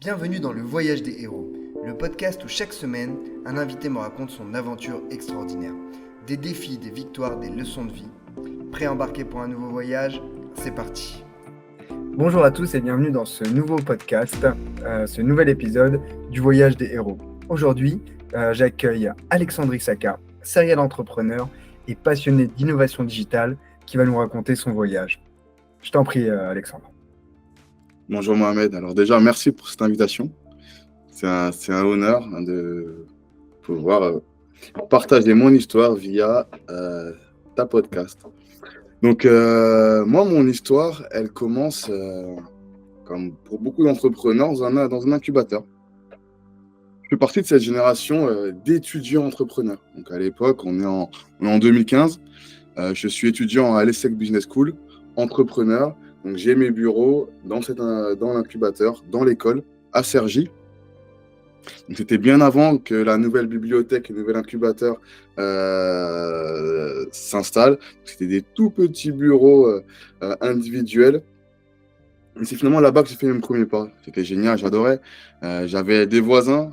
Bienvenue dans le Voyage des héros, le podcast où chaque semaine, un invité me raconte son aventure extraordinaire. Des défis, des victoires, des leçons de vie. Prêt à embarquer pour un nouveau voyage? C'est parti. Bonjour à tous et bienvenue dans ce nouveau podcast, ce nouvel épisode du Voyage des héros. Aujourd'hui, j'accueille Alexandre Issaka, serial entrepreneur et passionné d'innovation digitale qui va nous raconter son voyage. Je t'en prie, Alexandre. Bonjour Mohamed, alors déjà merci pour cette invitation. C'est un honneur de pouvoir partager mon histoire via ta podcast. Donc moi, mon histoire, elle commence, comme pour beaucoup d'entrepreneurs, dans un incubateur. Je fais partie de cette génération d'étudiants entrepreneurs. Donc à l'époque, on est en 2015. Je suis étudiant à l'ESSEC Business School, entrepreneur. Donc j'ai mes bureaux dans l'incubateur, dans l'école, à Cergy. Donc c'était bien avant que la nouvelle bibliothèque, le nouvel incubateur s'installe. C'était des tout petits bureaux individuels. Et c'est finalement là-bas que j'ai fait mes premiers pas. C'était génial, j'adorais. J'avais des voisins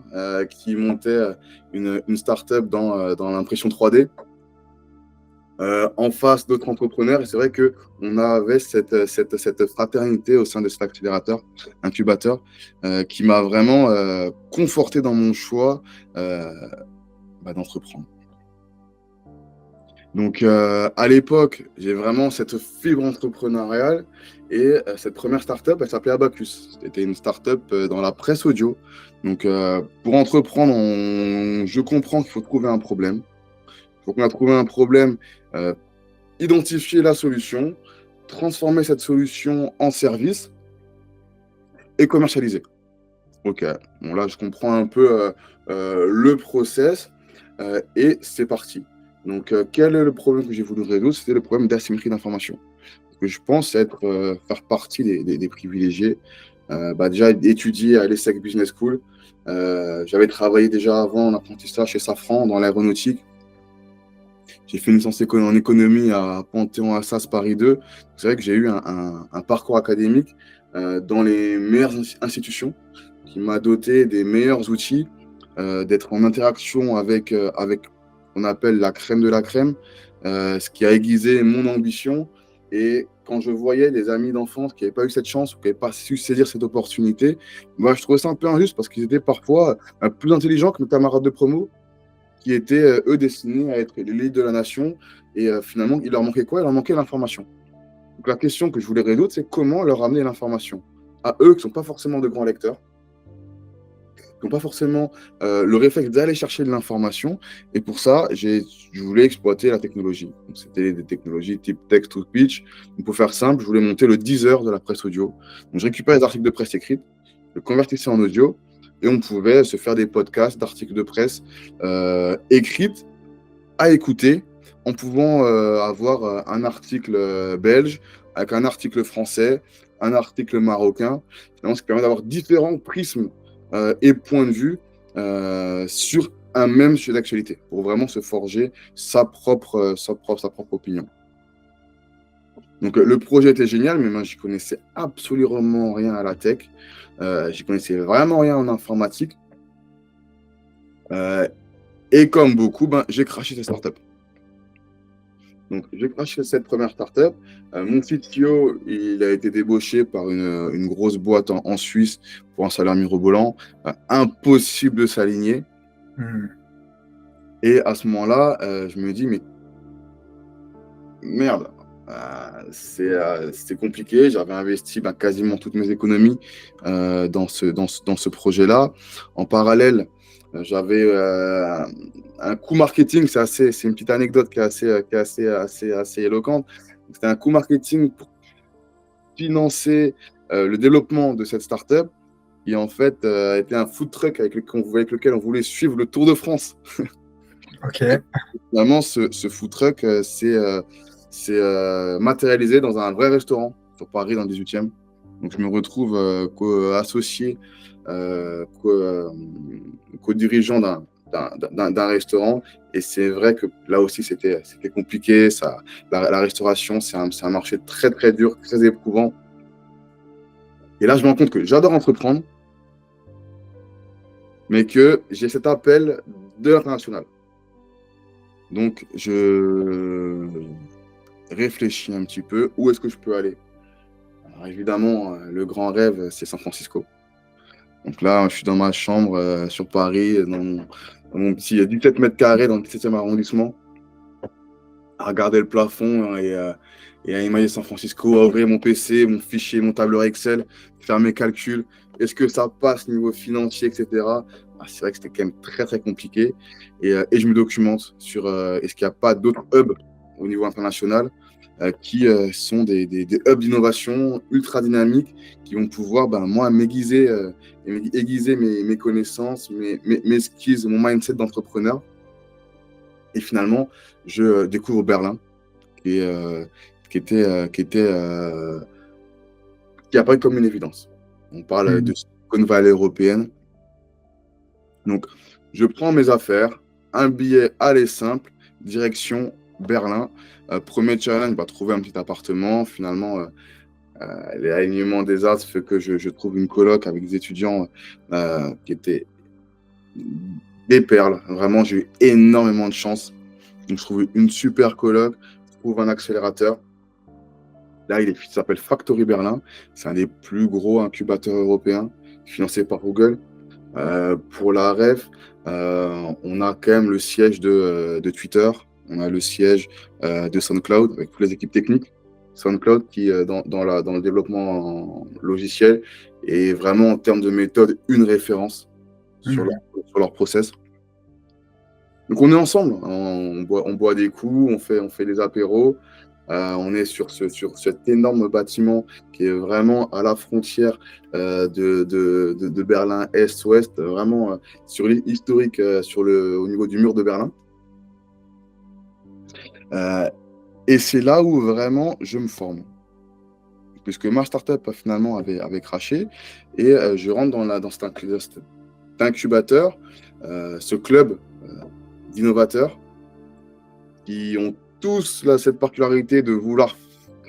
qui montaient une start-up dans l'impression 3D. En face d'autres entrepreneurs. Et c'est vrai qu'on avait cette fraternité au sein de cet accélérateur, incubateur, qui m'a vraiment conforté dans mon choix d'entreprendre. Donc, à l'époque, j'ai vraiment cette fibre entrepreneuriale et cette première start-up, elle s'appelait Abacus. C'était une start-up dans la presse audio. Donc, pour entreprendre, je comprends qu'il faut trouver un problème. Donc, on a trouvé un problème, identifier la solution, transformer cette solution en service et commercialiser. Ok, bon là, je comprends un peu le process et c'est parti. Donc, quel est le problème que j'ai voulu résoudre? C'était le problème d'asymétrie d'information. Je pense faire partie des privilégiés. Déjà, étudier à l'ESSEC Business School. J'avais travaillé déjà avant en apprentissage chez Safran dans l'aéronautique. J'ai fait une licence en économie à Panthéon-Assas Paris 2. C'est vrai que j'ai eu un parcours académique dans les meilleures institutions qui m'a doté des meilleurs outils, d'être en interaction avec on appelle la crème de la crème, ce qui a aiguisé mon ambition. Et quand je voyais des amis d'enfance qui n'avaient pas eu cette chance ou qui n'avaient pas su saisir cette opportunité, je trouvais ça un peu injuste parce qu'ils étaient parfois plus intelligents que mes camarades de promo, qui étaient, eux, destinés à être l'élite de la nation. Et finalement, il leur manquait quoi? Il leur manquait l'information. Donc la question que je voulais résoudre, c'est comment leur amener l'information à eux qui ne sont pas forcément de grands lecteurs, qui n'ont pas forcément le réflexe d'aller chercher de l'information. Et pour ça, je voulais exploiter la technologie. Donc, c'était des technologies type text-to-speech. Donc, pour faire simple, je voulais monter le Deezer de la presse audio. Donc, je récupérais les articles de presse écrits, je convertissais en audio, et on pouvait se faire des podcasts d'articles de presse écrits à écouter, en pouvant avoir un article belge avec un article français, un article marocain. Finalement, ce qui permet d'avoir différents prismes et points de vue sur un même sujet d'actualité, pour vraiment se forger sa propre opinion. Donc le projet était génial, mais moi je connaissais absolument rien à la tech, je connaissais vraiment rien en informatique, et comme beaucoup, j'ai craché cette startup. Donc j'ai craché cette première startup. Mon CTO, il a été débauché par une grosse boîte en Suisse pour un salaire mirobolant, impossible de s'aligner. Et à ce moment-là, je me dis, mais merde. C'était compliqué. J'avais investi quasiment toutes mes économies dans ce projet-là. En parallèle, j'avais un coût marketing. C'est une petite anecdote qui est assez éloquente. C'était un coût marketing pour financer le développement de cette startup qui en fait était un food truck avec lequel on voulait suivre le Tour de France. Ok. Finalement, ce food truck c'est matérialisé dans un vrai restaurant sur Paris, dans le 18e. Donc, je me retrouve associé, co-dirigeant d'un restaurant. Et c'est vrai que là aussi, c'était compliqué. La restauration, c'est un marché très, très dur, très éprouvant. Et là, je me rends compte que j'adore entreprendre, mais que j'ai cet appel de l'international. Donc, je réfléchis un petit peu, où est-ce que je peux aller? Alors, évidemment, le grand rêve, c'est San Francisco. Donc là, je suis dans ma chambre sur Paris, dans mon petit 17 mètres carrés dans le 17e arrondissement, à regarder le plafond et à imaginer San Francisco, à ouvrir mon PC, mon fichier, mon tableur Excel, faire mes calculs. Est-ce que ça passe niveau financier, etc. Ah, c'est vrai que c'était quand même très, très compliqué. Et je me documente sur est-ce qu'il n'y a pas d'autres hubs au niveau international qui sont des hubs d'innovation ultra dynamiques qui vont pouvoir, ben, moi, aiguiser mes connaissances, mes skills, mon mindset d'entrepreneur. Et finalement, je découvre Berlin, qui, est, qui était, qui apparaît comme une évidence. On parle de Silicon Valley européenne. Donc, je prends mes affaires, un billet aller simple, direction Berlin. Premier challenge, trouver un petit appartement. Finalement, l'alignement des astres fait que je trouve une coloc avec des étudiants qui étaient des perles. Vraiment, j'ai eu énormément de chance. Donc, je trouve une super coloc, je trouve un accélérateur. Là, il s'appelle Factory Berlin. C'est un des plus gros incubateurs européens financé par Google. Pour la ref, on a quand même le siège de Twitter. On a le siège de SoundCloud avec toutes les équipes techniques. SoundCloud qui, dans le développement logiciel, est vraiment en termes de méthode une référence sur leur process. Donc on est ensemble, on boit des coups, on fait des apéros. On est sur cet énorme bâtiment qui est vraiment à la frontière de Berlin Est-Ouest, vraiment sur l'historique, au niveau du mur de Berlin. Et c'est là où vraiment je me forme. Puisque ma startup finalement avait craché et je rentre dans cet incubateur, ce club d'innovateurs qui ont tous là, cette particularité de vouloir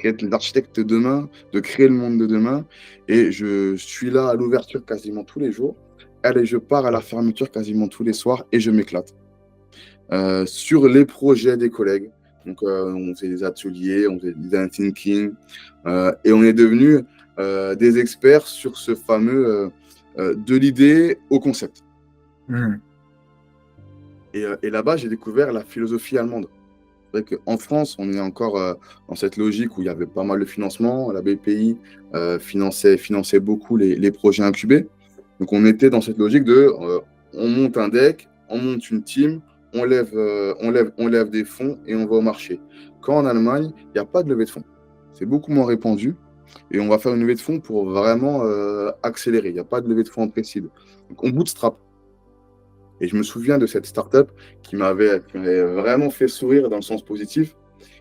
être l'architecte de demain, de créer le monde de demain. Et je suis là à l'ouverture quasiment tous les jours. Allez, je pars à la fermeture quasiment tous les soirs et je m'éclate. Sur les projets des collègues. Donc, on fait des ateliers, on fait du design thinking. Et on est devenus des experts sur ce fameux de l'idée au concept. Et là-bas, j'ai découvert la philosophie allemande. C'est vrai qu'en France, on est encore dans cette logique où il y avait pas mal de financement. La BPI finançait beaucoup les projets incubés. Donc, on était dans cette logique de on monte un deck, on monte une team, on lève des fonds et on va au marché. Quand en Allemagne, il n'y a pas de levée de fonds. C'est beaucoup moins répandu. Et on va faire une levée de fonds pour vraiment accélérer. Il n'y a pas de levée de fonds en précide. Donc, on bootstrap. Et je me souviens de cette startup qui m'avait vraiment fait sourire dans le sens positif,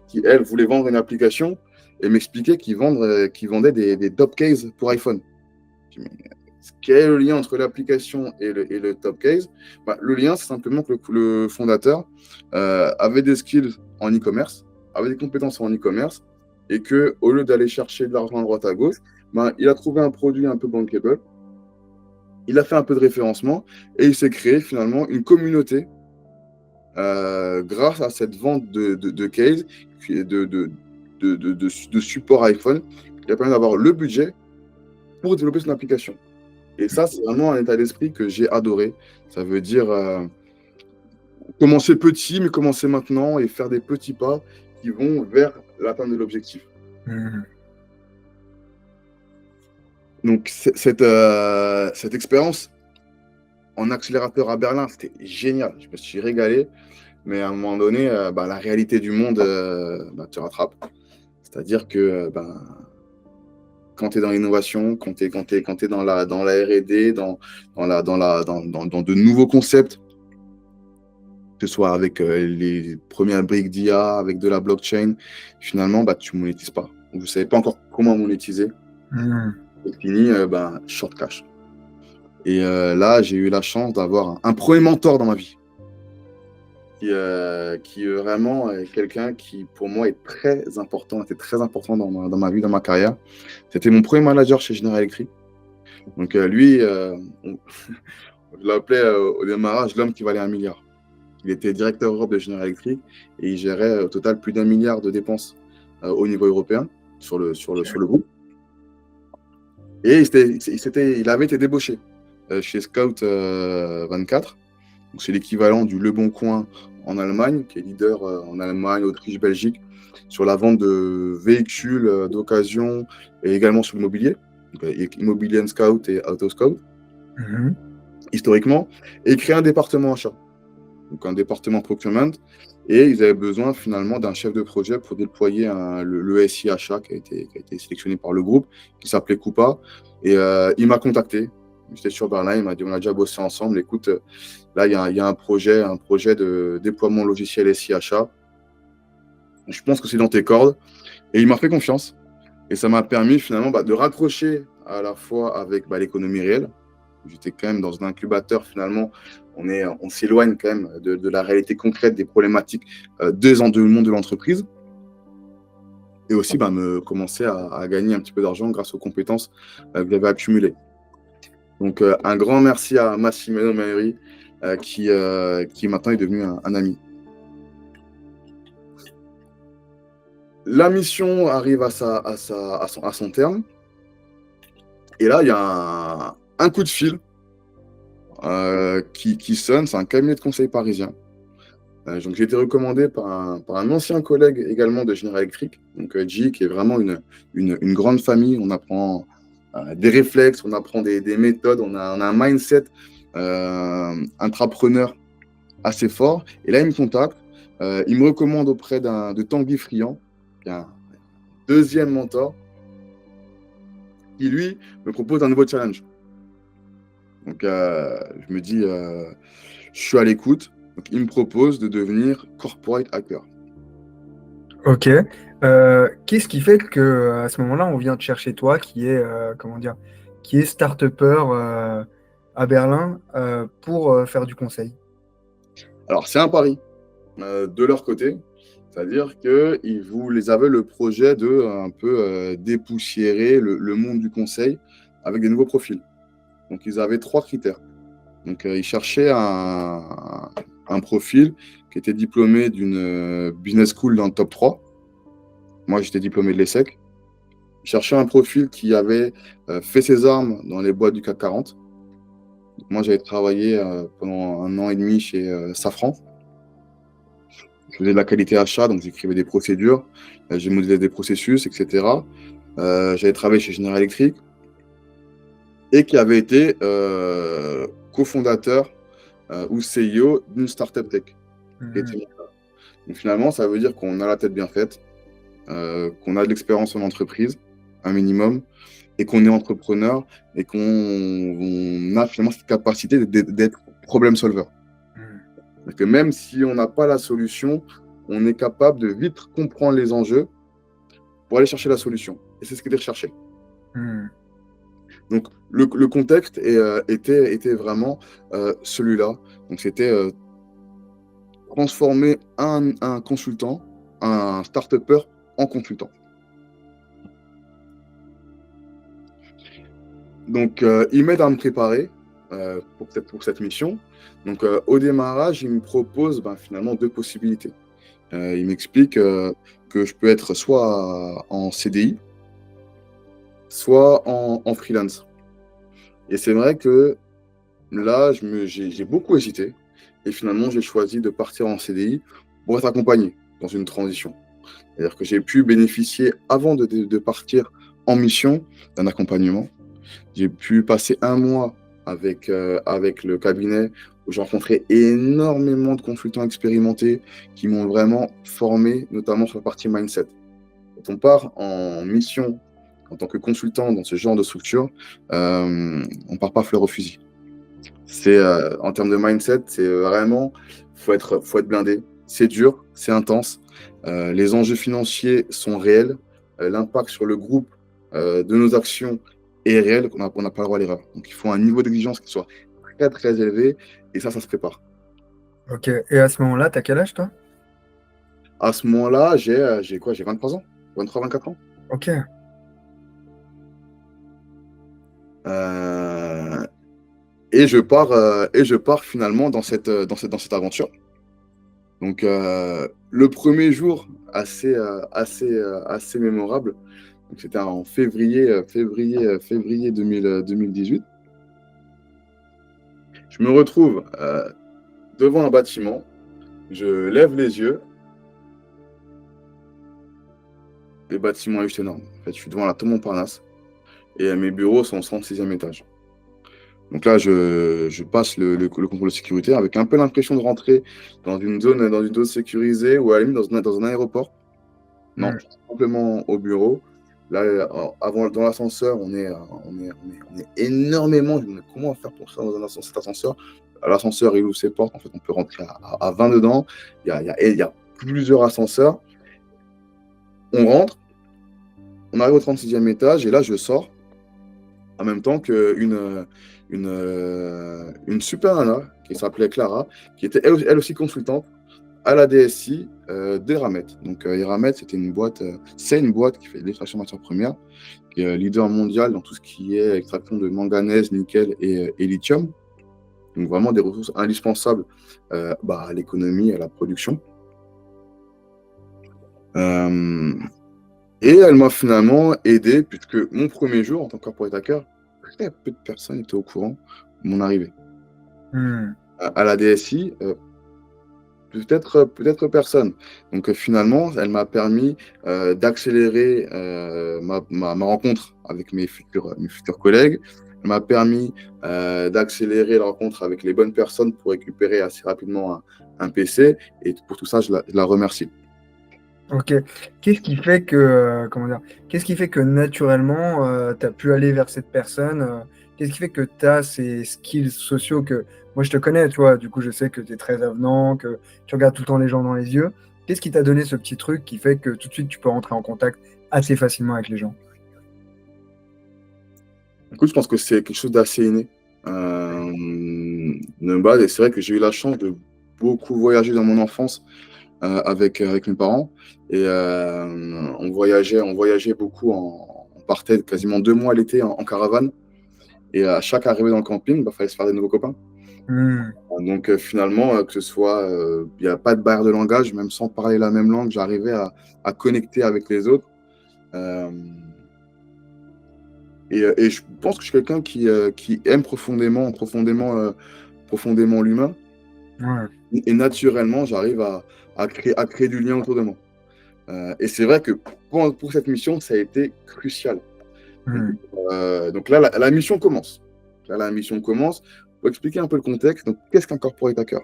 qui, elle, voulait vendre une application et m'expliquait qu'ils vendaient des top cases pour iPhone. Je me dis, mais quel est le lien entre l'application et le top case? Le lien, c'est simplement que le fondateur avait des skills en e-commerce, avait des compétences en e-commerce, et qu'au lieu d'aller chercher de l'argent à droite à gauche, il a trouvé un produit un peu bankable. Il a fait un peu de référencement et il s'est créé finalement une communauté grâce à cette vente de case, de support iPhone, qui a permis d'avoir le budget pour développer son application. Et ça, c'est vraiment un état d'esprit que j'ai adoré. Ça veut dire commencer petit, mais commencer maintenant et faire des petits pas qui vont vers l'atteinte de l'objectif. Donc, cette expérience en accélérateur à Berlin, c'était génial. Je me suis régalé. Mais à un moment donné, la réalité du monde te rattrape. C'est-à-dire que quand tu es dans l'innovation, quand tu es dans la R&D, dans de nouveaux concepts, que ce soit avec les premières briques d'IA, avec de la blockchain, finalement, tu ne monétises pas. Vous ne savez pas encore comment monétiser. Et fini, short cash. Et là, j'ai eu la chance d'avoir un premier mentor dans ma vie, qui est vraiment quelqu'un qui, pour moi, était très important dans ma vie, dans ma carrière. C'était mon premier manager chez General Electric. Donc, lui, Je l'appelais au démarrage l'homme qui valait 1 milliard. Il était directeur Europe de General Electric et il gérait au total plus d'1 milliard de dépenses au niveau européen sur le groupe. Et il avait été débauché chez Scout 24. Donc, c'est l'équivalent du Le Bon Coin en Allemagne, qui est leader en Allemagne, Autriche, Belgique, sur la vente de véhicules d'occasion et également sur l'immobilier. Donc, Immobilier Scout et Auto Scout, historiquement, et créer un département achat, donc un département procurement. Et ils avaient besoin finalement d'un chef de projet pour déployer le SI achat qui a été sélectionné par le groupe, qui s'appelait Coupa. Et il m'a contacté. J'étais sur Berlin, il m'a dit on a déjà bossé ensemble. Écoute, là, il y a un projet de déploiement logiciel SI achat. Je pense que c'est dans tes cordes. Et il m'a fait confiance. Et ça m'a permis finalement de raccrocher à la fois avec l'économie réelle. J'étais quand même dans un incubateur finalement. On s'éloigne quand même de la réalité concrète des problématiques du monde de l'entreprise. Et aussi me commencer à gagner un petit peu d'argent grâce aux compétences que j'avais accumulées. Donc, un grand merci à Massimiliano Maeri, qui maintenant est devenu un ami. La mission arrive à son terme. Et là, il y a un coup de fil qui sonne. C'est un cabinet de conseil parisien. Donc, j'ai été recommandé par un ancien collègue également de General Electric, donc G, qui est vraiment une grande famille. On apprend des réflexes, on apprend des méthodes, on a un mindset intrapreneur assez fort. Et là, il me contacte, il me recommande auprès de Tanguy Friand, qui est un deuxième mentor, qui lui me propose un nouveau challenge. Donc, je me dis, je suis à l'écoute. Donc, il me propose de devenir corporate hacker. Ok. Qu'est-ce qui fait que à ce moment-là, on vient te chercher toi, qui est comment dire, qui est start-upper à Berlin pour faire du conseil? Alors, c'est un pari de leur côté. C'est-à-dire qu'ils avaient le projet de un peu dépoussiérer le monde du conseil avec des nouveaux profils. Donc, ils avaient 3 critères. Donc, ils cherchaient un profil qui était diplômé d'une business school dans le top 3. Moi, j'étais diplômé de l'ESSEC. Ils cherchaient un profil qui avait fait ses armes dans les boîtes du CAC 40. Donc, moi, j'avais travaillé pendant 1 an et demi chez Safran. Je faisais de la qualité achat, donc j'écrivais des procédures, j'ai modélé des processus, etc. J'avais travaillé chez General Electric et qui avait été cofondateur ou CEO d'une startup tech. Donc finalement, ça veut dire qu'on a la tête bien faite, qu'on a de l'expérience en entreprise, un minimum, et qu'on est entrepreneur et qu'on a finalement cette capacité d'être problem solver. Parce que même si on n'a pas la solution, on est capable de vite comprendre les enjeux pour aller chercher la solution. Et c'est ce qui était recherché. Donc, le contexte était vraiment celui-là. Donc, c'était transformer un consultant, un start-upper en consultant. Donc, il m'aide à me préparer pour cette mission. Donc, au démarrage, il me propose finalement 2 possibilités. Il m'explique que je peux être soit en CDI, soit en freelance. Et c'est vrai que là, j'ai beaucoup hésité. Et finalement, j'ai choisi de partir en CDI pour être accompagné dans une transition. C'est-à-dire que j'ai pu bénéficier, avant de partir en mission, d'un accompagnement. J'ai pu passer 1 mois avec le cabinet où j'ai rencontré énormément de consultants expérimentés qui m'ont vraiment formé, notamment sur la partie mindset. Quand on part en mission en tant que consultant dans ce genre de structure, on ne part pas fleur au fusil. En termes de mindset, c'est vraiment, faut être blindé. C'est dur, c'est intense. Les enjeux financiers sont réels. L'impact sur le groupe de nos actions est réel. On n'a pas le droit à l'erreur. Donc, il faut un niveau d'exigence qui soit très, très élevé. Et ça se prépare. Ok. Et à ce moment-là, t'as quel âge, toi? À ce moment-là, j'ai quoi? J'ai 23 ans. 23, 24 ans. Ok. Et je pars finalement dans cette aventure. Donc, le premier jour, assez mémorable, donc c'était en février 2018. Je me retrouve devant un bâtiment, je lève les yeux, le bâtiment est juste énorme. En fait, je suis devant la tour Montparnasse et mes bureaux sont au 36e étage. Donc là, je passe le contrôle de sécurité avec un peu l'impression de rentrer dans une zone sécurisée ou à la limite dans un aéroport. Non, Hmm. je suis simplement au bureau. Là, avant, dans l'ascenseur, on est énormément. Je me dis, comment faire pour ça dans cet ascenseur? L'ascenseur, il ouvre ses portes. En fait, on peut rentrer à 20 dedans. Il y a plusieurs ascenseurs. On rentre, on arrive au 36e étage et là, je sors en même temps une super nana qui s'appelait Clara, qui était elle aussi consultante à la DSI d'Eramet. Donc Eramet, c'est une boîte qui fait de l'extraction de matières premières, qui est leader mondial dans tout ce qui est extraction de manganèse, nickel et lithium. Donc vraiment des ressources indispensables à l'économie et à la production. Euh, et elle m'a finalement aidé, puisque mon premier jour en tant que corporate hacker, très peu de personnes étaient au courant de mon arrivée. Hmm. À la DSI, peut-être personne. Donc finalement, elle m'a permis d'accélérer ma rencontre avec mes futurs collègues. Elle m'a permis d'accélérer la rencontre avec les bonnes personnes pour récupérer assez rapidement un PC. Et pour tout ça, je la remercie. Ok. Qu'est-ce qui fait que, comment dire, qu'est-ce qui fait que naturellement, tu as pu aller vers cette personne? Qu'est-ce qui fait que tu as ces skills sociaux que moi je te connais, tu vois, du coup je sais que tu es très avenant, que tu regardes tout le temps les gens dans les yeux. Qu'est-ce qui t'a donné ce petit truc qui fait que tout de suite tu peux rentrer en contact assez facilement avec les gens? Écoute, je pense que c'est quelque chose d'assez inné. De base, et c'est vrai que j'ai eu la chance de beaucoup voyager dans mon enfance avec mes parents. Et on voyageait beaucoup, on partait quasiment 2 mois l'été en caravane. Et à chaque arrivée dans le camping, il fallait se faire des nouveaux copains. Hmm. Donc finalement, que ce soit, il n'y a pas de barrière de langage, même sans parler la même langue, j'arrivais à connecter avec les autres. Euh, et je pense que je suis quelqu'un qui aime profondément l'humain. Ouais. Et naturellement, j'arrive à créer du lien autour de moi. Et c'est vrai que pour cette mission, ça a été crucial. Donc, Hmm. donc là, la mission commence. Là, la mission commence. Pour expliquer un peu le contexte, donc, qu'est-ce qu'un corporate hacker?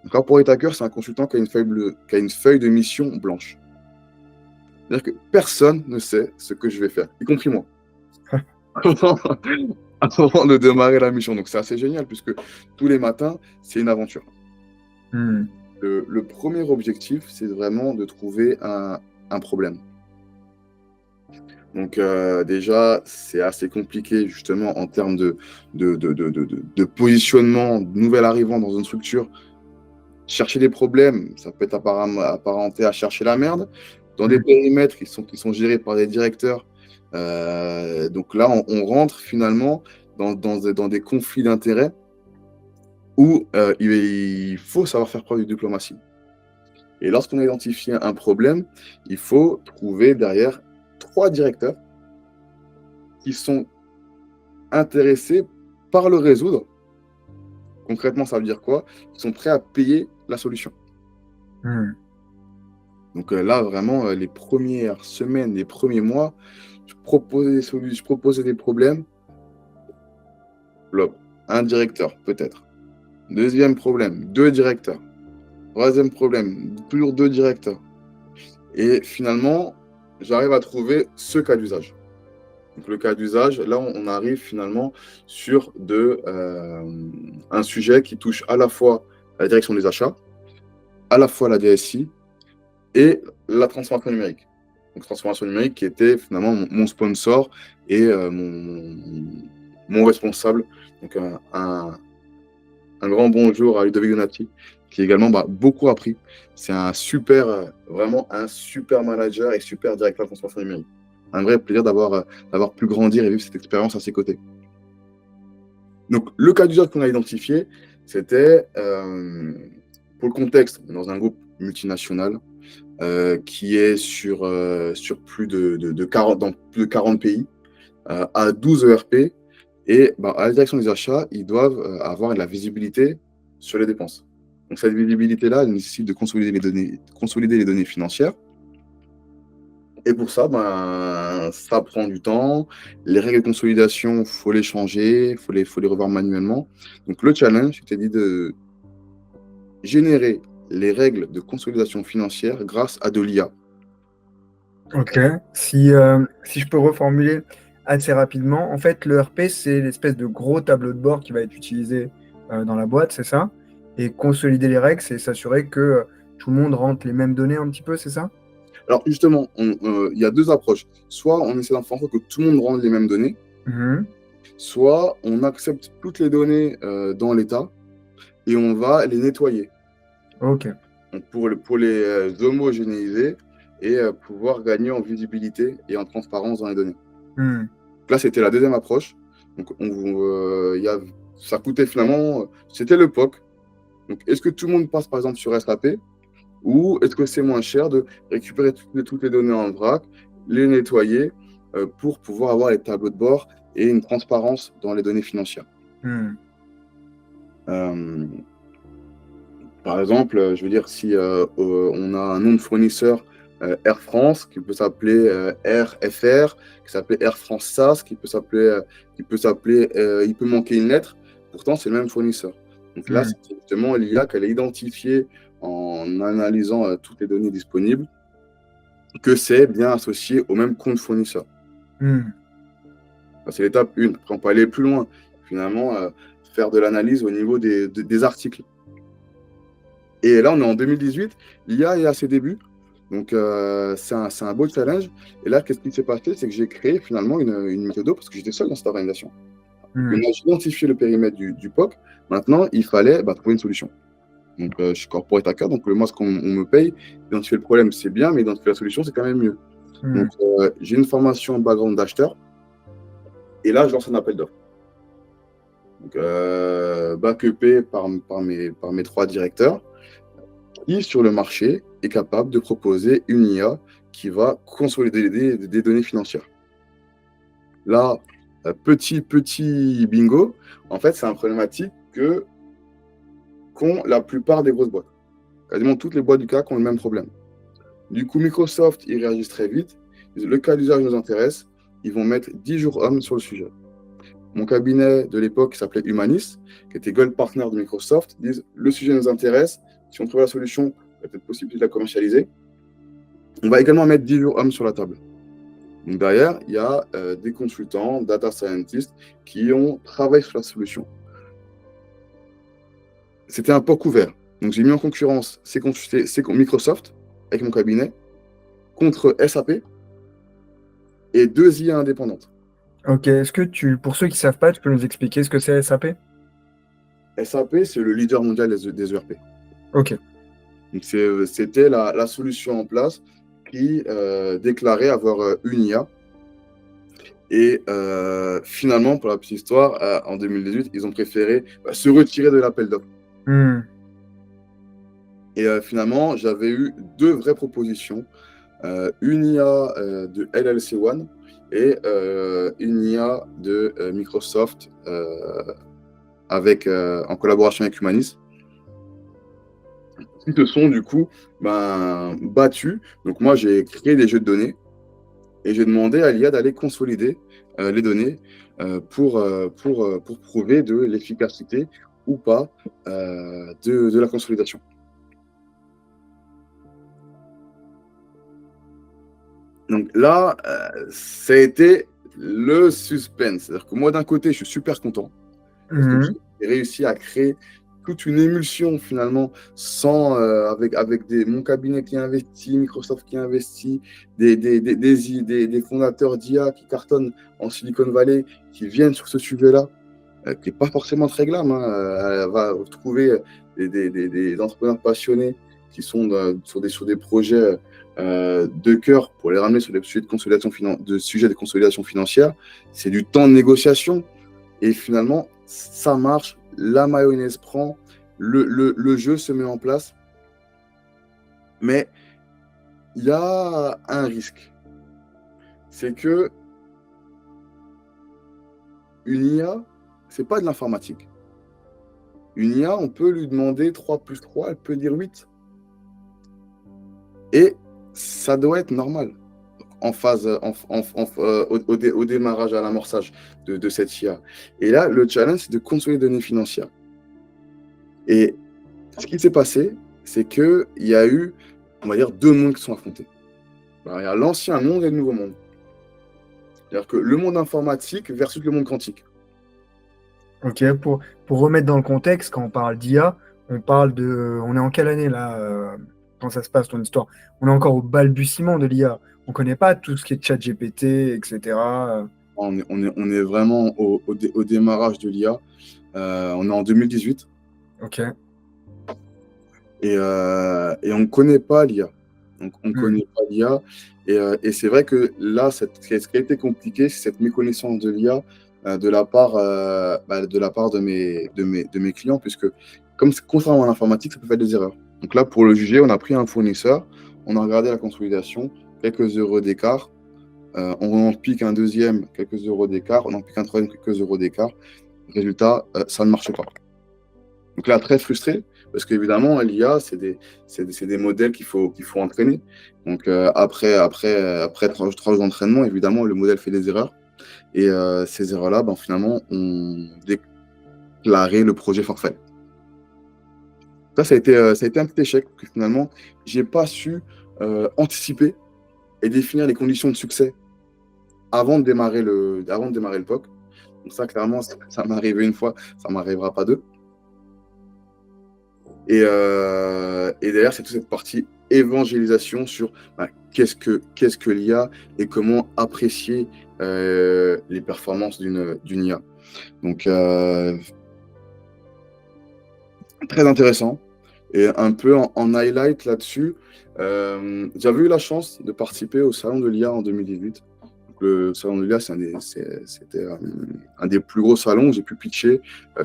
Un corporate hacker, c'est un consultant qui a une feuille de mission blanche. C'est-à-dire que personne ne sait ce que je vais faire, y compris moi, avant avant de démarrer la mission. Donc c'est assez génial, puisque tous les matins, c'est une aventure. Hmm. Le premier objectif, c'est vraiment de trouver un problème. Donc déjà, c'est assez compliqué justement en termes de positionnement, nouvel arrivant dans une structure. Chercher des problèmes, ça peut être apparenté à chercher la merde, dans des Hmm. périmètres qui sont gérés par des directeurs. Donc là, on rentre finalement dans des conflits d'intérêts où il faut savoir faire preuve de diplomatie. Et lorsqu'on a identifié un problème, il faut trouver derrière 3 directeurs qui sont intéressés par le résoudre. Concrètement, ça veut dire quoi? Ils sont prêts à payer la solution. Hmm. Donc là, vraiment, les premières semaines, les premiers mois, je proposais des solutions, je proposais des problèmes. Flop. Un directeur, peut-être. Deuxième problème, 2 directeurs. Troisième problème, toujours 2 directeurs. Et finalement, j'arrive à trouver ce cas d'usage. Donc le cas d'usage, là, on arrive finalement sur un sujet qui touche à la fois la direction des achats, à la fois la DSI et la transformation numérique. Donc transformation numérique qui était finalement mon sponsor et mon responsable. Donc un grand bonjour à Ludovic Donati, qui également beaucoup appris. C'est vraiment un super manager et super directeur de transformation numérique. Un vrai plaisir d'avoir pu grandir et vivre cette expérience à ses côtés. Donc, le cas d'usage qu'on a identifié, c'était, pour le contexte, dans un groupe multinational qui est sur plus de 40, dans plus de 40 pays, à 12 ERP. Et à la direction des achats, ils doivent avoir de la visibilité sur les dépenses. Donc, cette visibilité-là, elle nécessite de consolider les données financières. Et pour ça, ça prend du temps. Les règles de consolidation, il faut les changer, il faut les revoir manuellement. Donc, le challenge, c'était dit de générer les règles de consolidation financière grâce à de l'IA. Ok. Si je peux reformuler assez rapidement, en fait, le RP, c'est l'espèce de gros tableau de bord qui va être utilisé dans la boîte, c'est ça? Et consolider les règles, c'est s'assurer que tout le monde rentre les mêmes données un petit peu, c'est ça? Alors, justement, il y a deux approches. Soit on essaie d'en faire en sorte que tout le monde rende les mêmes données, Mhm. soit on accepte toutes les données dans l'état et on va les nettoyer. Ok. Donc, pour les homogénéiser et pouvoir gagner en visibilité et en transparence dans les données. Hmm. Là, c'était la deuxième approche. Donc, ça coûtait finalement, c'était le POC. Donc, est-ce que tout le monde passe par exemple sur SAP ou est-ce que c'est moins cher de récupérer toutes les données en vrac, les nettoyer pour pouvoir avoir les tableaux de bord et une transparence dans les données financières. Hmm. Euh, Par exemple, je veux dire, si on a un nom de fournisseur Air France qui peut s'appeler Air FR, qui s'appelle Air France SAS, il peut manquer une lettre, pourtant c'est le même fournisseur. Donc là, Hmm. c'est justement l'IA qu'elle a identifié en analysant toutes les données disponibles que c'est bien associé au même compte fournisseur. Hmm. C'est l'étape 1. Après, on peut aller plus loin. Finalement, faire de l'analyse au niveau des articles. Et là, on est en 2018, l'IA est à ses débuts, donc c'est un beau challenge. Et là, qu'est-ce qui s'est passé? C'est que j'ai créé finalement une méthode parce que j'étais seul dans cette organisation. Hmm. On a identifié le périmètre du POC. Maintenant, il fallait trouver une solution. Donc, je suis corporate hacker, donc moi, ce qu'on me paye, identifier le problème, c'est bien, mais identifier la solution, c'est quand même mieux. Hmm. Donc, j'ai une formation en background d'acheteur, et là, je lance un appel d'offres. Donc, backupé par mes trois directeurs, qui, sur le marché, est capable de proposer une IA qui va consolider des données financières. Là, petit bingo, en fait, c'est une problématique qu'ont la plupart des grosses boîtes. Quasiment toutes les boîtes du CAC ont le même problème. Du coup, Microsoft, ils réagissent très vite. Le cas d'usage nous intéresse. Ils vont mettre 10 jours hommes sur le sujet. Mon cabinet de l'époque, qui s'appelait Humanis, qui était Gold Partner de Microsoft, disent le sujet nous intéresse. Si on trouve la solution, il y a peut-être possibilité de la commercialiser. On va également mettre 10 jours hommes sur la table. Donc derrière, il y a des consultants, data scientists, qui ont travaillé sur la solution. C'était un POC ouvert. Donc j'ai mis en concurrence Microsoft, avec mon cabinet, contre SAP et 2 IA indépendantes. Ok. Pour ceux qui ne savent pas, tu peux nous expliquer ce que c'est SAP? SAP, c'est le leader mondial des ERP. Ok. Donc c'était la solution en place qui déclarait avoir une IA. Et finalement, pour la petite histoire, en 2018, ils ont préféré se retirer de l'appel d'offres. Hmm. Et finalement, j'avais eu 2 vraies propositions. Une IA de LLC One et une IA de Microsoft en collaboration avec Humanis. Ils se sont du coup battus. Donc moi, j'ai créé des jeux de données et j'ai demandé à l'IA d'aller consolider les données pour prouver de l'efficacité ou pas de la consolidation. Donc là, ça a été le suspense. C'est-à-dire que moi, d'un côté, je suis super content parce que Mhm. j'ai réussi à créer toute une émulsion finalement avec mon cabinet qui investit, Microsoft qui investit, des fondateurs d'IA qui cartonnent en Silicon Valley, qui viennent sur ce sujet-là, qui n'est pas forcément très glam. Elle va trouver des entrepreneurs passionnés qui sont sur des projets de cœur pour les ramener sur des sujets de consolidation financière. C'est du temps de négociation. Et finalement, ça marche, la mayonnaise prend, le jeu se met en place, mais il y a un risque. C'est que une IA, c'est pas de l'informatique. Une IA, on peut lui demander 3 plus 3, elle peut dire 8. Et ça doit être normal en phase, au démarrage, à l'amorçage de cette IA. Et là, le challenge, c'est de consolider les données financières. Et ce qui s'est passé, c'est qu'il y a eu, on va dire, deux mondes qui sont affrontés. Alors, il y a l'ancien monde et le nouveau monde. C'est-à-dire que le monde informatique versus le monde quantique. Ok, pour remettre dans le contexte, quand on parle d'IA, on parle de. On est en quelle année là, quand ça se passe ton histoire? On est encore au balbutiement de l'IA. On ne connaît pas tout ce qui est ChatGPT, etc. On est vraiment au démarrage de l'IA. On est en 2018 Ok. et on ne connaît pas l'IA. Donc, on ne Hmm. connaît pas l'IA. Et c'est vrai que là, ce qui a été compliqué, c'est cette méconnaissance de l'IA de la part, de mes clients, puisque contrairement à l'informatique, ça peut faire des erreurs. Donc là, pour le juger, on a pris un fournisseur, on a regardé la consolidation, quelques euros d'écart. On en pique un deuxième, quelques euros d'écart. On en pique un troisième, quelques euros d'écart. Résultat, ça ne marche pas. Donc là, très frustré, parce qu'évidemment, l'IA, c'est des modèles qu'il faut entraîner. Donc après 3 jours d'entraînement, évidemment, le modèle fait des erreurs. Et ces erreurs-là, ben, finalement, ont déclaré le projet forfait. Ça a été un petit échec, parce que finalement, je n'ai pas su anticiper et définir les conditions de succès avant de démarrer le POC. Donc ça, clairement, ça m'est arrivé une fois, ça ne m'arrivera pas deux. Et derrière, c'est toute cette partie évangélisation sur qu'est-ce que l'IA et comment apprécier les performances d'une IA. Donc, très intéressant. Et un peu en highlight là-dessus, j'avais eu la chance de participer au Salon de l'IA en 2018. Le salon de l'IA, c'était un des plus gros salons où j'ai pu pitcher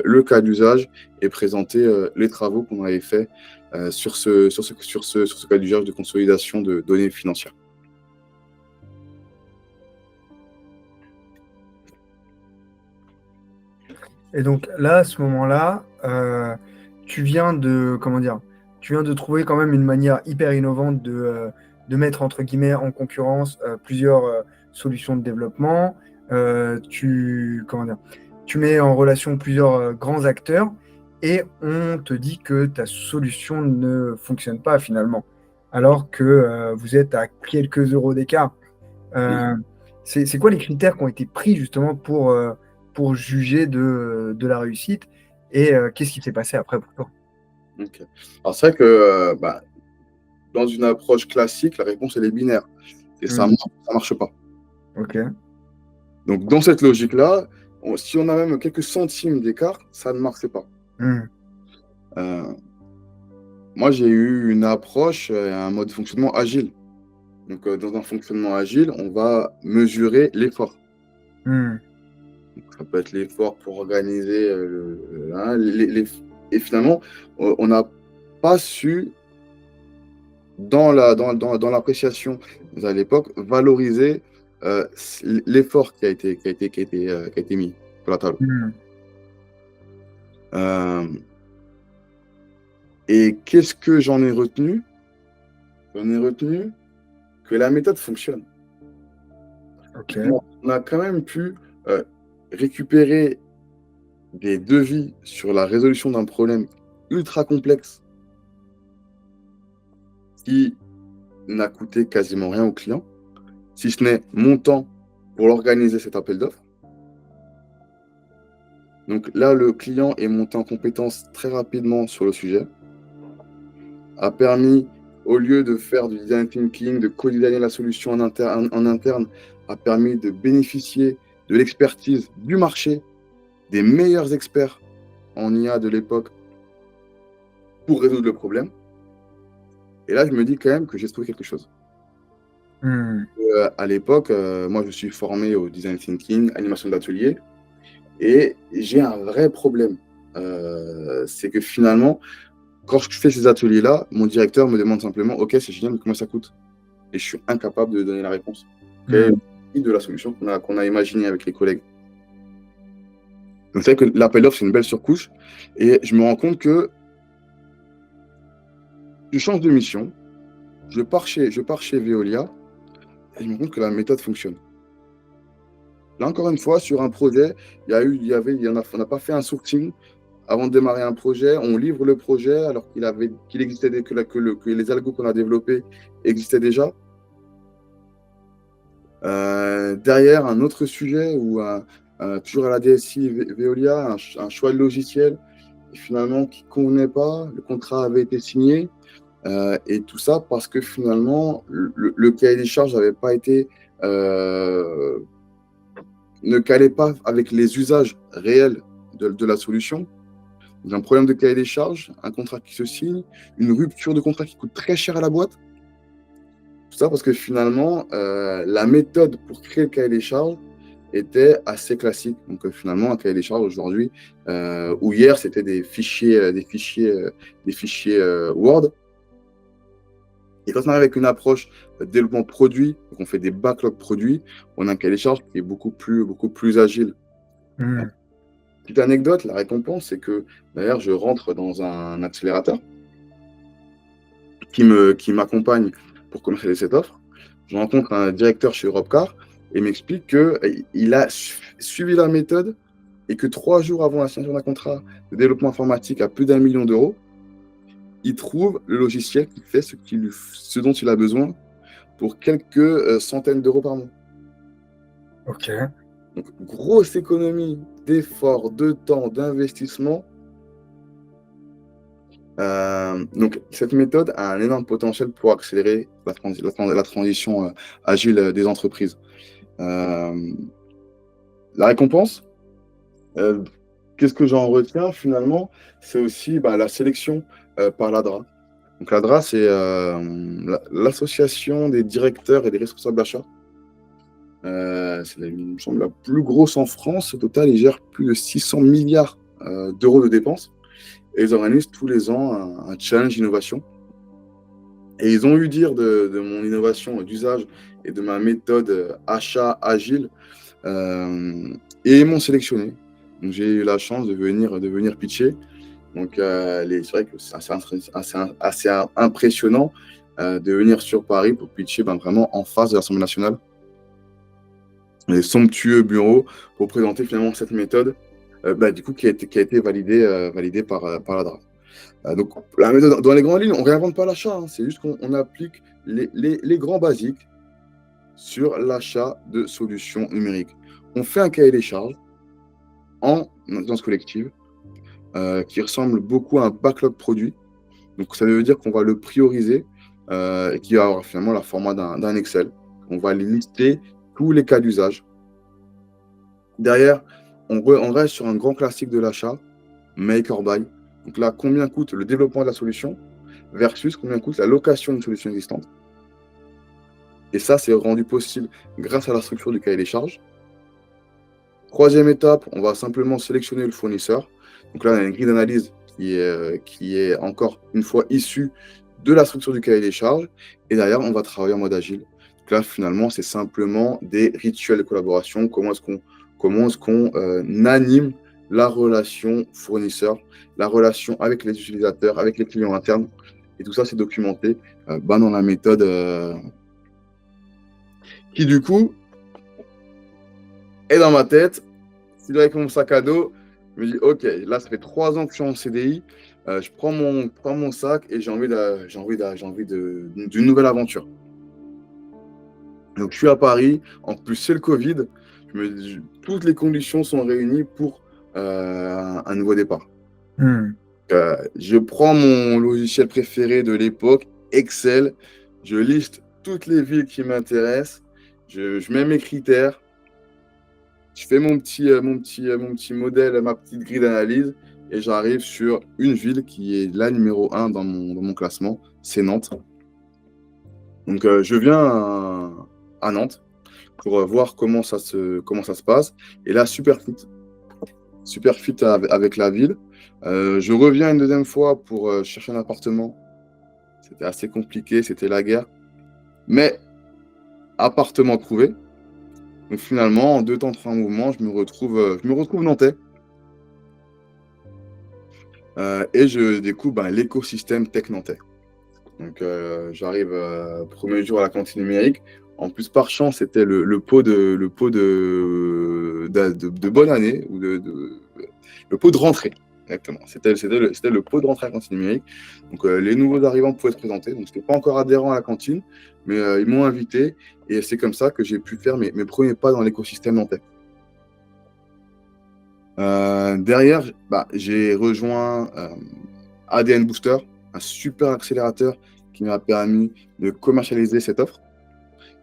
le cas d'usage et présenter les travaux qu'on avait fait sur ce cas d'usage de consolidation de données financières. Et donc là, à ce moment-là, tu viens de, comment dire, tu viens de trouver quand même une manière hyper innovante de mettre entre guillemets en concurrence plusieurs solutions de développement. Comment dire, tu mets en relation plusieurs grands acteurs et on te dit que ta solution ne fonctionne pas finalement, alors que vous êtes à quelques euros d'écart. Euh, c'est quoi les critères qui ont été pris justement pour juger de la réussite et qu'est-ce qui s'est passé après pour toi? Ok. Alors c'est vrai que dans une approche classique, la réponse elle est binaire. Et ça Hmm. marche, ça marche pas. Ok. Donc dans cette logique-là, si on a même quelques centimes d'écart, ça ne marche pas. Hmm. Euh, Moi, j'ai eu une approche, un mode de fonctionnement agile. Donc, dans un fonctionnement agile, on va mesurer l'effort. Hmm. Donc, ça peut être l'effort pour organiser, et finalement, on n'a pas su, dans l'appréciation à l'époque, valoriser l'effort qui a été mis sur la table. Hmm. Euh, et qu'est-ce que j'en ai retenu? J'en ai retenu que la méthode fonctionne. Ok. On a quand même pu euh, récupérer des devis sur la résolution d'un problème ultra complexe qui n'a coûté quasiment rien au client, si ce n'est mon temps pour organiser cet appel d'offres. Donc là, le client est monté en compétence très rapidement sur le sujet, a permis, au lieu de faire du design thinking, de co-designer la solution en interne, a permis de bénéficier de l'expertise du marché, des meilleurs experts en IA de l'époque pour résoudre le problème. Et là, je me dis quand même que j'ai trouvé quelque chose. Hmm. À l'époque, moi, je suis formé au design thinking, animation d'atelier. Et j'ai un vrai problème. C'est que finalement, quand je fais ces ateliers-là, mon directeur me demande simplement, OK, c'est génial, mais combien ça coûte? Et je suis incapable de donner la réponse. Quelle est le prix de la solution qu'on a imaginée avec les collègues? Donc c'est vrai que l'appel d'offres, c'est une belle surcouche. Et je me rends compte que je change de mission, je pars chez Veolia, et je me rends compte que la méthode fonctionne. Là, encore une fois, sur un projet, on n'a pas fait un sourcing avant de démarrer un projet. On livre le projet alors qu'il existait, que les algos qu'on a développés existaient déjà. Derrière, un autre sujet où toujours à la DSI Veolia, un choix de logiciel finalement qui ne convenait pas, le contrat avait été signé, et tout ça parce que finalement, le cahier des charges n'avait pas été, ne calait pas avec les usages réels de la solution. Donc, un problème de cahier des charges, un contrat qui se signe, une rupture de contrat qui coûte très cher à la boîte. Tout ça parce que finalement, la méthode pour créer le cahier des charges était assez classique. Donc finalement, un cahier des charges aujourd'hui, ou hier, c'était des fichiers Word. Et quand on arrive avec une approche développement produit, donc on fait des backlogs produits, on a un cahier des charges qui est beaucoup plus agile. Petite anecdote, la récompense, c'est que d'ailleurs, je rentre dans un accélérateur qui m'accompagne pour commercialiser cette offre. Je rencontre un directeur chez Europcar et il m'explique qu'il a suivi la méthode et que 3 jours avant la signature d'un contrat de développement informatique à plus d'1 million d'euros, il trouve le logiciel qui fait ce dont il a besoin pour quelques centaines d'euros par mois. Ok. Donc, grosse économie d'efforts, de temps, d'investissement. Donc, cette méthode a un énorme potentiel pour accélérer la transition agile des entreprises. La récompense, qu'est-ce que j'en retiens finalement? C'est aussi la sélection par l'ADRA. Donc, l'ADRA, c'est l'association des directeurs et des responsables d'achat. C'est, il me semble, la plus grosse en France. Au total, ils gèrent plus de 600 milliards d'euros de dépenses. Et ils organisent tous les ans un challenge innovation. Et ils ont eu dire de mon innovation d'usage et de ma méthode achat agile, et ils m'ont sélectionné. Donc j'ai eu la chance de venir pitcher. Donc c'est vrai que c'est assez impressionnant de venir sur Paris pour pitcher vraiment en face de l'Assemblée nationale. Les somptueux bureaux pour présenter finalement cette méthode du coup, qui a été validée par la DRA. Donc, la méthode, dans les grandes lignes, on ne réinvente pas l'achat, hein, c'est juste qu'on applique les grands basiques sur l'achat de solutions numériques. On fait un cahier des charges en intelligence collective qui ressemble beaucoup à un backlog produit. Donc, ça veut dire qu'on va le prioriser et qui va avoir finalement la format d'un Excel. On va lister tous les cas d'usage. Derrière, on reste sur un grand classique de l'achat, make or buy. Donc là, combien coûte le développement de la solution versus combien coûte la location d'une solution existante. Et ça, c'est rendu possible grâce à la structure du cahier des charges. Troisième étape, on va simplement sélectionner le fournisseur. Donc là, on a une grille d'analyse qui est encore une fois issue de la structure du cahier des charges. Et derrière, on va travailler en mode agile. Donc là, finalement, c'est simplement des rituels de collaboration. Comment est-ce qu'on anime la relation fournisseur, la relation avec les utilisateurs, avec les clients internes. Et tout ça, c'est documenté dans la méthode qui, du coup, est dans ma tête. C'est avec mon sac à dos. Je me dis, OK, là, ça fait 3 ans que je suis en CDI. Je prends mon sac et j'ai envie d'une nouvelle aventure. Donc, je suis à Paris. En plus, c'est le Covid. Toutes les conditions sont réunies pour un nouveau départ. Je prends mon logiciel préféré de l'époque, Excel. Je liste toutes les villes qui m'intéressent. Je mets mes critères. Je fais mon petit modèle, ma petite grille d'analyse. Et j'arrive sur une ville qui est la numéro 1 dans mon classement. C'est Nantes. Donc, je viens à Nantes pour voir comment ça se passe. Et là, super fit. super fit avec la ville. Je reviens une deuxième fois pour chercher un appartement. C'était assez compliqué, c'était la guerre. Mais appartement trouvé. Donc finalement, en 2 temps, 3 mouvements, je me retrouve nantais. Et je découvre l'écosystème tech nantais. Donc j'arrive premier jour à la cantine numérique. En plus, par chance, c'était le pot de bonne année, ou le pot de rentrée. Exactement. C'était le pot de rentrée à la cantine numérique. Donc les nouveaux arrivants pouvaient se présenter. Donc je n'étais pas encore adhérent à la cantine, mais ils m'ont invité. Et c'est comme ça que j'ai pu faire mes premiers pas dans l'écosystème nantais. Derrière, j'ai rejoint ADN Booster, un super accélérateur qui m'a permis de commercialiser cette offre.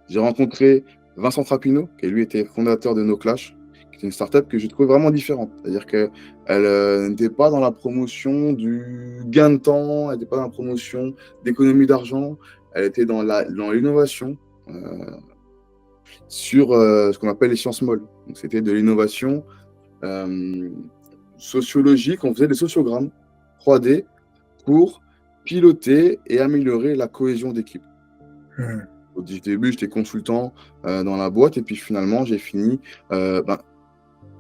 J'ai rencontré Vincent Trapino, qui lui était fondateur de NoClash, qui est une startup que j'ai trouvée vraiment différente. C'est-à-dire qu'elle n'était pas dans la promotion du gain de temps, elle n'était pas dans la promotion d'économie d'argent, elle était dans l'innovation sur ce qu'on appelle les sciences molles. Donc, c'était de l'innovation sociologique, on faisait des sociogrammes 3D pour piloter et améliorer la cohésion d'équipe. Au début, j'étais consultant dans la boîte et puis finalement, j'ai fini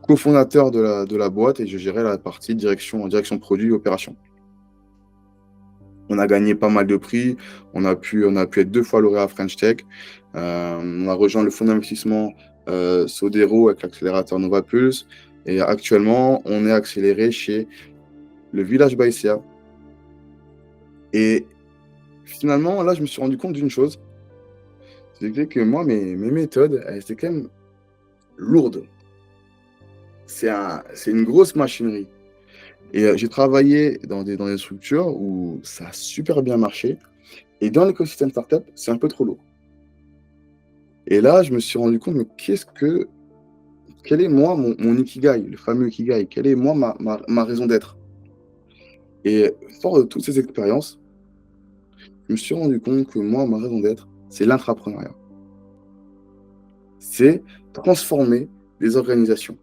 cofondateur de la boîte et je gérais la partie direction produit et opération. On a gagné pas mal de prix, on a pu être 2 fois lauréat à French Tech, on a rejoint le fonds d'investissement Sodero avec l'accélérateur Nova Pulse. Et actuellement, on est accéléré chez le Village Baïséa. Et finalement, là, je me suis rendu compte d'une chose. C'est que moi, mes méthodes, elles étaient quand même lourdes. C'est une grosse machinerie. Et j'ai travaillé dans des structures où ça a super bien marché. Et dans l'écosystème startup, c'est un peu trop lourd. Et là, je me suis rendu compte, mais quel est moi mon ikigai, le fameux ikigai? Quelle est moi ma raison d'être? Et fort de toutes ces expériences, je me suis rendu compte que moi, ma raison d'être, c'est l'intrapreneuriat. C'est transformer les organisations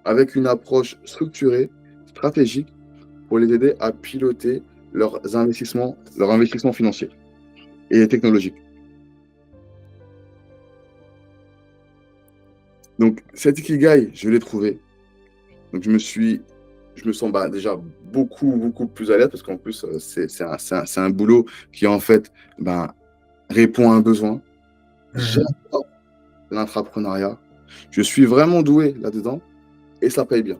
avec une approche structurée, stratégique, pour les aider à piloter leurs investissements financiers et technologiques. Donc, cet ikigai, je l'ai trouvé. Donc, je me sens déjà beaucoup plus à l'aise parce qu'en plus, c'est un boulot qui, en fait, répond à un besoin. J'adore l'intrapreneuriat. Je suis vraiment doué là-dedans et ça paye bien.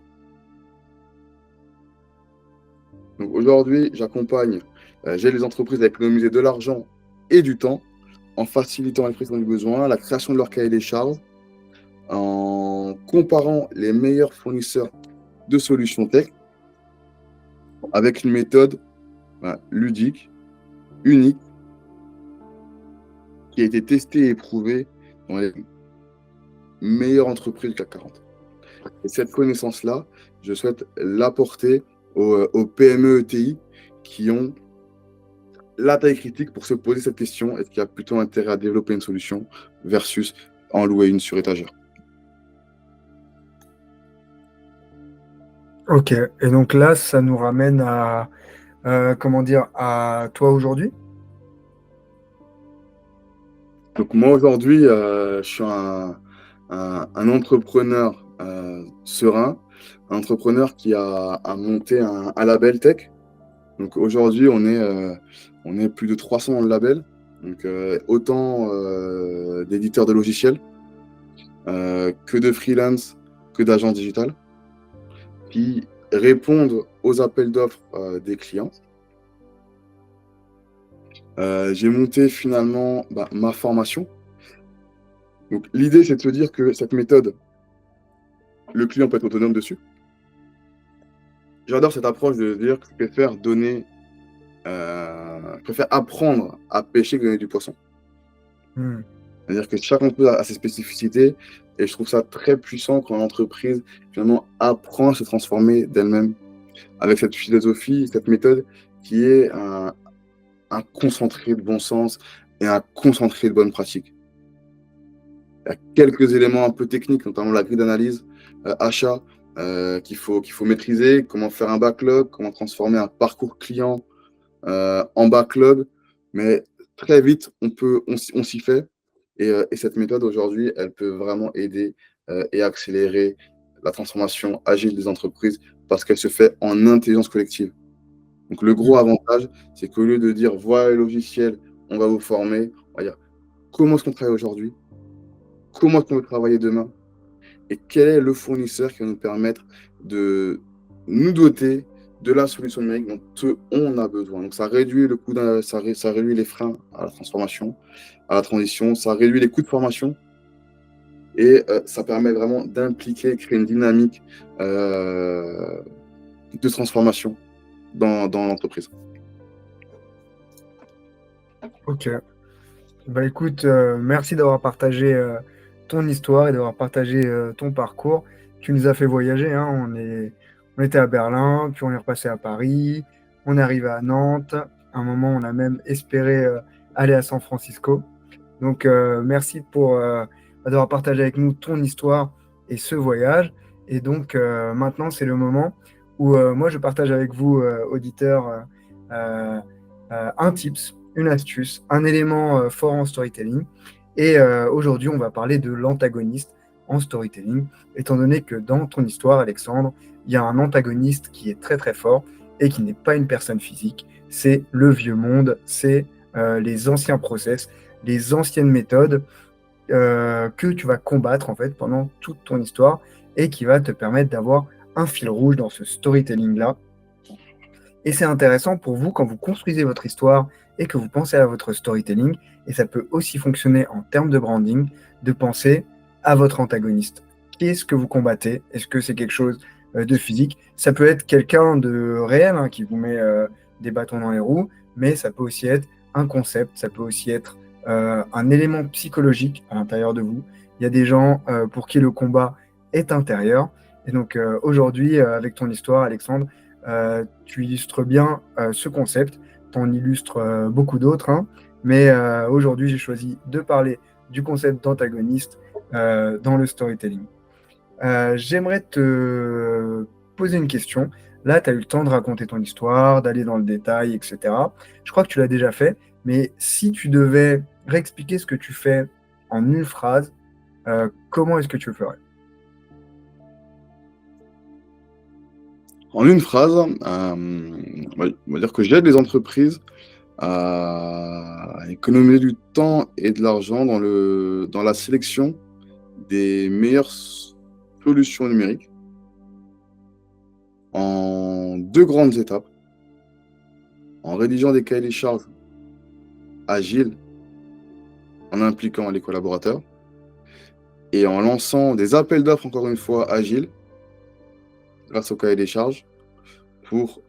Donc, aujourd'hui, j'aide les entreprises à économiser de l'argent et du temps en facilitant l'expression du besoin, la création de leur cahier des charges, en comparant les meilleurs fournisseurs de solutions tech avec une méthode ludique, unique, qui a été testée et éprouvée dans les meilleures entreprises du CAC 40. Et cette connaissance-là, je souhaite l'apporter aux PME ETI qui ont la taille critique pour se poser cette question, est-ce qu'il y a plutôt intérêt à développer une solution versus en louer une sur étagère. Ok, et donc là, ça nous ramène à toi aujourd'hui? Donc moi aujourd'hui, je suis un entrepreneur serein, un entrepreneur qui a monté un label tech. Donc aujourd'hui, on est plus de 300 dans le label, donc autant d'éditeurs de logiciels que de freelance, que d'agents digitales qui répondent aux appels d'offres des clients. J'ai monté finalement ma formation. Donc l'idée, c'est de se dire que cette méthode, le client peut être autonome dessus. J'adore cette approche de dire que je préfère apprendre à pêcher que donner du poisson. C'est-à-dire que chaque entreprise a ses spécificités et je trouve ça très puissant quand l'entreprise finalement apprend à se transformer d'elle-même avec cette philosophie, cette méthode qui est un concentré de bon sens et un concentré de bonnes pratiques. Il y a quelques éléments un peu techniques, notamment la grille d'analyse, achats qu'il faut maîtriser, comment faire un backlog, comment transformer un parcours client en backlog. Mais très vite, on s'y fait. Et cette méthode aujourd'hui, elle peut vraiment aider et accélérer la transformation agile des entreprises parce qu'elle se fait en intelligence collective. Donc le gros avantage, c'est qu'au lieu de dire voilà le logiciel, on va vous former, on va dire comment est-ce qu'on travaille aujourd'hui, comment est-ce qu'on veut travailler demain, et quel est le fournisseur qui va nous permettre de nous doter de la solution numérique dont on a besoin. Donc ça réduit le coût, ça réduit les freins à la transformation, à la transition, ça réduit les coûts de formation et ça permet vraiment d'impliquer, créer une dynamique de transformation dans l'entreprise. Ok. Bah écoute, merci d'avoir partagé ton histoire et d'avoir partagé ton parcours. Tu nous as fait voyager, hein. On était à Berlin, puis on est repassé à Paris, on est arrivé à Nantes. À un moment, on a même espéré aller à San Francisco. Donc, merci d'avoir partagé avec nous ton histoire et ce voyage. Et donc, maintenant, c'est le moment où moi, je partage avec vous, auditeurs, euh, un tips, une astuce, un élément fort en storytelling. Et aujourd'hui, on va parler de l'antagoniste en storytelling, étant donné que dans ton histoire, Alexandre, il y a un antagoniste qui est très très fort et qui n'est pas une personne physique. C'est le vieux monde, c'est les anciens process, les anciennes méthodes que tu vas combattre en fait pendant toute ton histoire et qui va te permettre d'avoir un fil rouge dans ce storytelling-là. Et c'est intéressant pour vous quand vous construisez votre histoire et que vous pensez à votre storytelling, et ça peut aussi fonctionner en termes de branding, de penser à votre antagoniste. Qu'est-ce que vous combattez? Est-ce que c'est quelque chose de physique? Ça peut être quelqu'un de réel hein, qui vous met des bâtons dans les roues, mais ça peut aussi être un concept, ça peut aussi être un élément psychologique à l'intérieur de vous. Il y a des gens pour qui le combat est intérieur. Et donc aujourd'hui, avec ton histoire, Alexandre, tu illustres bien ce concept. Tu en illustres beaucoup d'autres. Hein. Mais aujourd'hui, j'ai choisi de parler du concept d'antagoniste dans le storytelling. J'aimerais te poser une question. Là, tu as eu le temps de raconter ton histoire, d'aller dans le détail, etc. Je crois que tu l'as déjà fait, mais si tu devais réexpliquer ce que tu fais en une phrase, comment est-ce que tu le ferais? En une phrase, on va dire que j'aide les entreprises à économiser du temps et de l'argent dans la sélection des meilleures solutions numériques en deux grandes étapes, en rédigeant des cahiers des charges agiles, en impliquant les collaborateurs, et en lançant des appels d'offres, encore une fois, agiles, grâce au cahier des charges, pour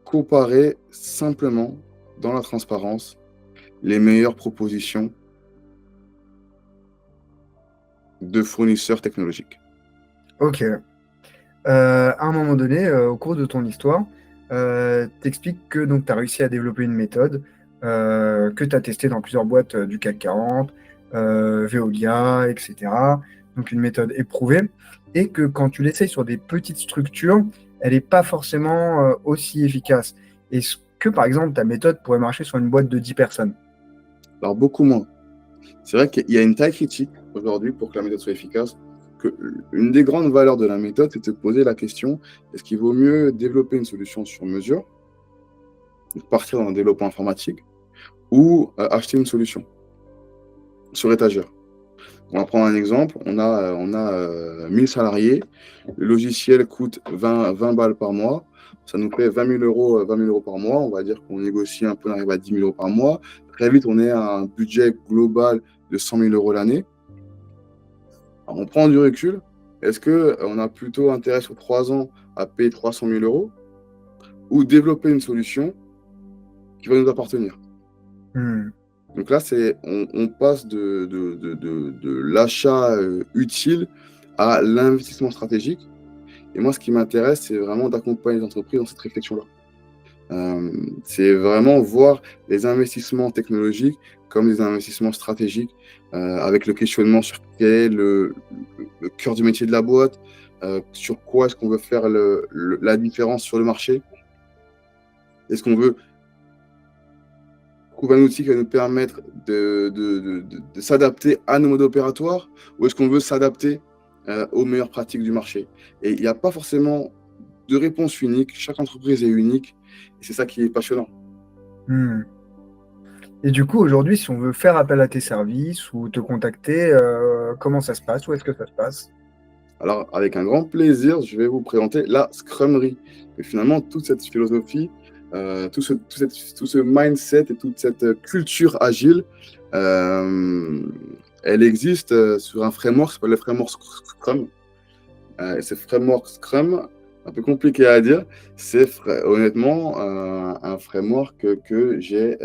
comparer simplement, dans la transparence, les meilleures propositions de fournisseurs technologiques. Ok. À un moment donné, au cours de ton histoire, t'expliques que tu as réussi à développer une méthode que tu as testée dans plusieurs boîtes du CAC 40, Veolia, etc. Donc une méthode éprouvée, et que quand tu l'essayes sur des petites structures, elle n'est pas forcément aussi efficace. Est-ce que, par exemple, ta méthode pourrait marcher sur une boîte de 10 personnes? Alors, beaucoup moins. C'est vrai qu'il y a une taille critique aujourd'hui pour que la méthode soit efficace. Une des grandes valeurs de la méthode, c'est de se poser la question, est-ce qu'il vaut mieux développer une solution sur mesure, donc partir dans un développement informatique, ou acheter une solution sur étagère? On va prendre un exemple, on a 1000 salariés, le logiciel coûte 20 balles par mois, ça nous fait 20 000 euros par mois, on va dire qu'on négocie un peu, on arrive à 10 000 euros par mois, très vite on est à un budget global de 100 000 euros l'année. Alors, on prend du recul, est-ce qu'on a plutôt intérêt sur 3 ans à payer 300 000 euros ou développer une solution qui va nous appartenir? Donc là, on passe de l'achat utile à l'investissement stratégique. Et moi, ce qui m'intéresse, c'est vraiment d'accompagner les entreprises dans cette réflexion-là. C'est vraiment voir les investissements technologiques comme des investissements stratégiques, avec le questionnement sur quel est le cœur du métier de la boîte, sur quoi est-ce qu'on veut faire la différence sur le marché. Est-ce qu'on veut trouver un outil qui va nous permettre de s'adapter à nos modes opératoires, ou est-ce qu'on veut s'adapter aux meilleures pratiques du marché? Et il n'y a pas forcément de réponse unique, chaque entreprise est unique, et c'est ça qui est passionnant. Hmm. Et du coup, aujourd'hui, si on veut faire appel à tes services ou te contacter, comment ça se passe? Où est-ce que ça se passe? Alors, avec un grand plaisir, je vais vous présenter la Scrummery. Et finalement, toute cette philosophie, tout ce mindset et toute cette culture agile, elle existe sur un framework qui s'appelle le framework Scrum. Et ce framework Scrum, un peu compliqué à dire, c'est honnêtement un framework que j'ai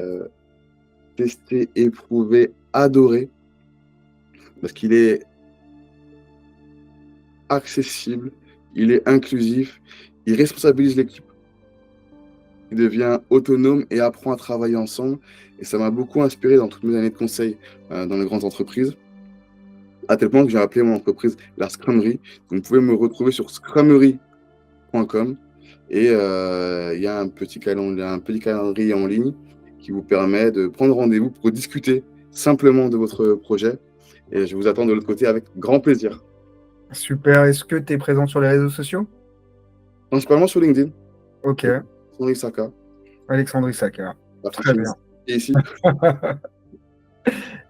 testé, éprouvé, adoré, parce qu'il est accessible, il est inclusif, il responsabilise l'équipe, il devient autonome et apprend à travailler ensemble. Et ça m'a beaucoup inspiré dans toutes mes années de conseil dans les grandes entreprises, à tel point que j'ai appelé mon entreprise la Scrummery. Donc, vous pouvez me retrouver sur scrummery.com et il y a un petit calendrier en ligne qui vous permet de prendre rendez-vous pour discuter simplement de votre projet. Et je vous attends de l'autre côté avec grand plaisir. Super. Est-ce que tu es présent sur les réseaux sociaux? Principalement sur LinkedIn, Ok. Henri Saka, Alexandre Issaka. la Très franchise bien. est ici.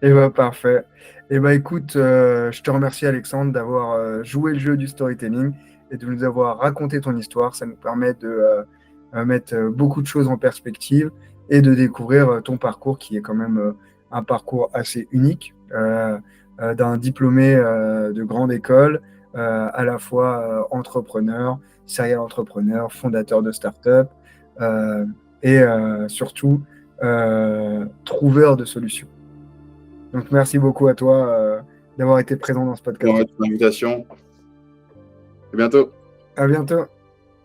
Et bah parfait. Et bah écoute, je te remercie Alexandre d'avoir joué le jeu du storytelling et de nous avoir raconté ton histoire. Ça nous permet de mettre beaucoup de choses en perspective et de découvrir ton parcours qui est quand même un parcours assez unique d'un diplômé de grande école, à la fois entrepreneur, serial entrepreneur, fondateur de start-up et surtout trouveur de solutions. Donc, merci beaucoup à toi d'avoir été présent dans ce podcast. Pour l'invitation. À bientôt. À bientôt.